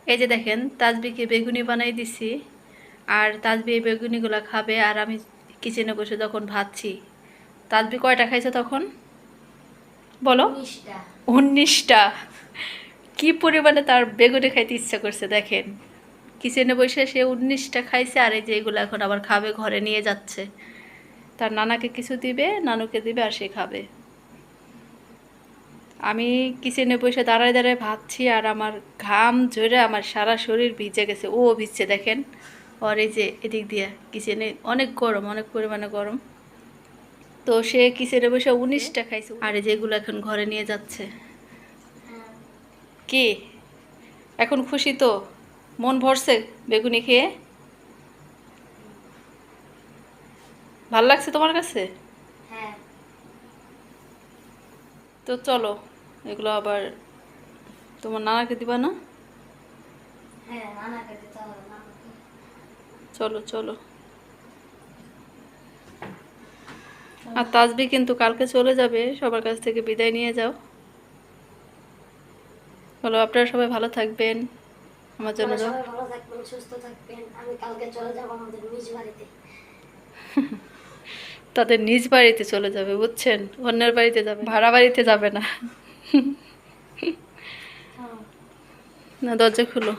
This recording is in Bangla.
এই যে দেখেন তাজবিকে বেগুনি বানাই দিছি, আর তাজবি এই বেগুনিগুলো খাবে, আর আমি কিচেনে বসে যখন ভাবছি তাজবি কয়টা খাইছে তখন বলো? 19টা। 19টা। কি পরিমাণে তার বেগুনি খাইতে ইচ্ছা করছে দেখেন, কিচেনে বসে সে 19টা খাইছে, আর এই যে এগুলো এখন আবার খাবে, ঘরে নিয়ে যাচ্ছে, তার নানাকে কিছু দিবে, নানুকে দিবে, আর সে খাবে। আমি কিচেনে বসে দাঁড়ায় দাঁড়ায় ভাবছি, আর আমার ঘাম ঝরে আমার সারা শরীর ভিজে গেছে, ও ভিজছে দেখেন। আর এই যে এদিক দিয়ে কিচেনে অনেক গরম, অনেক পরিমাণে গরম। তো সে কিচেনে বসে 19টা খাইছে, আর এই যেগুলো এখন ঘরে নিয়ে যাচ্ছে। হ্যাঁ। কি এখন খুশি তো? মন ভরছে বেগুনি খেয়ে? ভাল লাগছে তোমার কাছে? হ্যাঁ। তো চলো, এগুলো আবার তোমার নানাকে দিবা না? হ্যাঁ, নানাকে দিতে হবে, নানাকে। চলো চলো। আর তাজবি কিন্তু কালকে চলে যাবে, সবার কাছ থেকে বিদায় নিয়ে যাও। বলো আপনারা সবাই ভালো থাকবেন, আমার জন্য আপনারা যাও। সবাই ভালো থাকবেন, সুস্থ থাকবেন। আমি কালকে চলে যাব আমাদের নিজ বাড়িতে। তাদের নিজ বাড়িতে চলে যাবে, বুঝছেন? অন্যের বাড়িতে যাবে, ভাড়া বাড়িতে যাবে না। হ্যাঁ। না, দরজা খুলো।